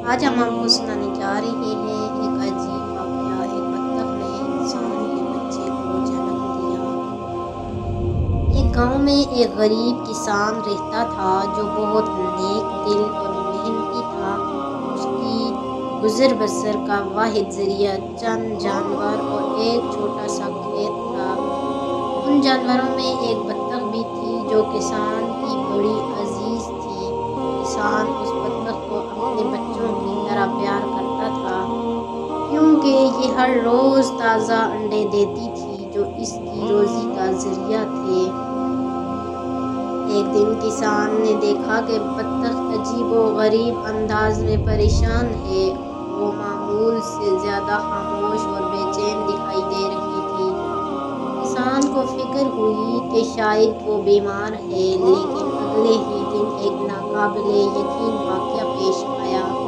آج ہم آپ کو سنانے جا رہے ہیں ایک عجیب واقعہ۔ ایک بطخ نے انسان کے بچے کو جنم دیا۔ ایک گاؤں میں ایک غریب کسان رہتا تھا جو بہت نیک دل اور محنتی تھا۔ اس کی گزر بسر کا واحد ذریعہ چند جانور اور ایک چھوٹا سا کھیت تھا۔ ان جانوروں میں ایک بطخ بھی تھی جو کسان کی بڑی عزیز تھی۔ کسان اس بطخ کو اپنے بچوں کی طرح پیار کرتا تھا کیونکہ یہ ہر روز تازہ انڈے دیتی تھی جو اس کی روزی کا ذریعہ تھے۔ ایک دن کسان نے دیکھا کہ بطخ عجیب و غریب انداز میں پریشان ہے۔ وہ معمول سے زیادہ خاموش اور بے چین دکھائی دے رہی تھی۔ کسان کو فکر ہوئی کہ شاید وہ بیمار ہے، لیکن اگلے ہی دن ایک ناقابل یقین واقعہ پیش آیا۔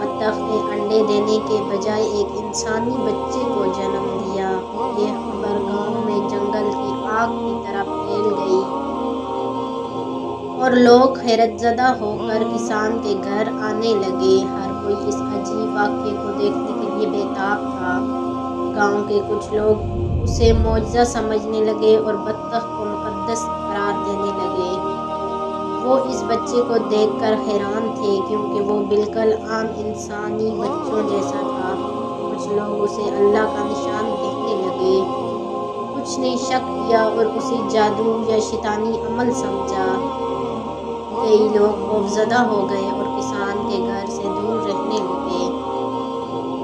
بطخ نے انڈے دینے کے بجائے ایک انسانی بچے کو جنم دیا۔ یہ خبر گاؤں میں جنگل کی آگ کی طرح پھیل گئی اور لوگ حیرت زدہ ہو کر کسان کے گھر آنے لگے۔ ہر کوئی اس عجیب واقعے کو دیکھنے کے لیے بے تاب تھا۔ گاؤں کے کچھ لوگ اسے معجزہ سمجھنے لگے اور بطخ کو مقدس قرار دینے لگے۔ وہ اس بچے کو دیکھ کر حیران تھے کیونکہ وہ بالکل عام انسانی بچوں جیسا تھا۔ کچھ لوگ اسے اللہ کا نشان کہنے لگے، کچھ نے شک کیا اور اسے جادو یا شیطانی عمل سمجھا۔ کئی لوگ خوفزدہ ہو گئے اور کسان کے گھر سے دور رہنے لگے۔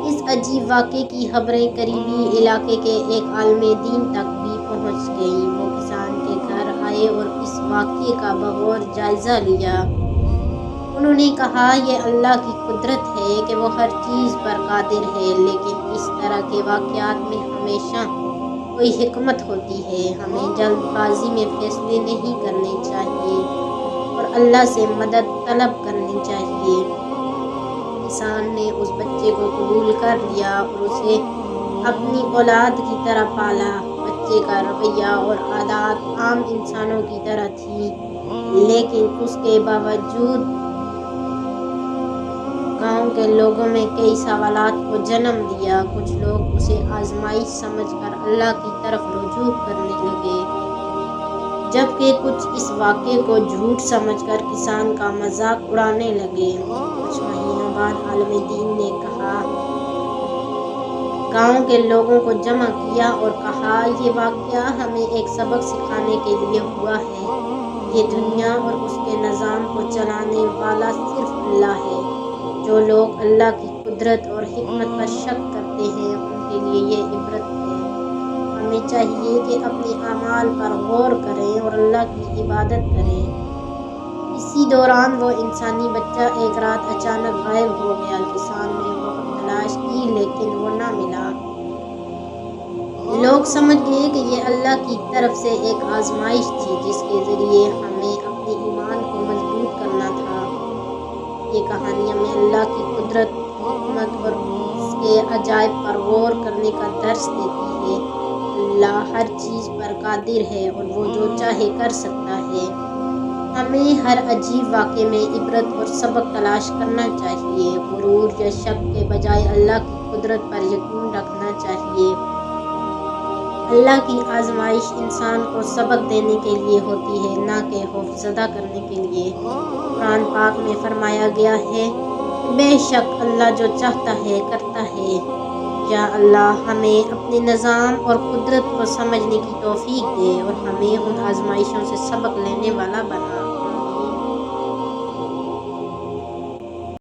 اس عجیب واقعے کی خبریں قریبی علاقے کے ایک عالم دین تک بھی پہنچ گئیں۔ وہ کسان کے گھر آئے اور اس واقعے کا بغور جائزہ لیا۔ انہوں نے کہا، یہ اللہ کی قدرت ہے کہ وہ ہر چیز پر قادر ہے، لیکن اس طرح کے واقعات میں ہمیشہ کوئی حکمت ہوتی ہے۔ ہمیں جلد بازی میں فیصلے نہیں کرنے چاہیے اور اللہ سے مدد طلب کرنی چاہیے۔ کسان نے اس بچے کو قبول کر لیا اور اسے اپنی اولاد کی طرح پالا۔ بچے کا رویہ اور عادات عام انسانوں کی طرح تھی، لیکن اس کے باوجود گاؤں کے لوگوں میں کئی سوالات کو جنم دیا۔ کچھ لوگ اسے آزمائش سمجھ کر اللہ کی طرف رجوع کرنے لگے، جبکہ کچھ اس واقعے کو جھوٹ سمجھ کر کسان کا مذاق اڑانے لگے۔ کچھ مہینوں بعد عالم دین نے گاؤں کے لوگوں کو جمع کیا اور کہا، یہ واقعہ ہمیں ایک سبق سکھانے کے لیے ہوا ہے۔ یہ دنیا اور اس کے نظام کو چلانے والا صرف اللہ ہے۔ جو لوگ اللہ کی قدرت اور حکمت پر شک کرتے ہیں ان کے لیے یہ عبرت ہے۔ ہمیں چاہیے کہ اپنے اعمال پر غور کریں اور اللہ کی عبادت کریں۔ اسی دوران وہ انسانی بچہ ایک رات اچانک غائب ہو گیا۔ کسان نے بہت تلاش کی لیکن وہ نہ ملا۔ لوگ سمجھ گئے کہ یہ اللہ کی طرف سے ایک آزمائش تھی جس کے ذریعے ہمیں اپنے ایمان کو مضبوط کرنا تھا۔ یہ کہانی ہمیں اللہ کی قدرت، حکمت اور اس کے عجائب پر غور کرنے کا درس دیتی ہے۔ اللہ ہر چیز پر قادر ہے اور وہ جو چاہے کر سکتا ہے۔ ہمیں ہر عجیب واقعے میں عبرت اور سبق تلاش کرنا چاہیے۔ غرور یا شک کے بجائے اللہ کی قدرت پر یقین رکھنا چاہیے۔ اللہ کی آزمائش انسان کو سبق دینے کے لیے ہوتی ہے، نہ کہ خوفزدہ کرنے کے لیے۔ قرآن پاک میں فرمایا گیا ہے کہ بے شک اللہ جو چاہتا ہے کرتا ہے۔ یا اللہ ہمیں اپنے نظام اور قدرت کو سمجھنے کی توفیق دے اور ہمیں ان آزمائشوں سے سبق لینے والا بنا۔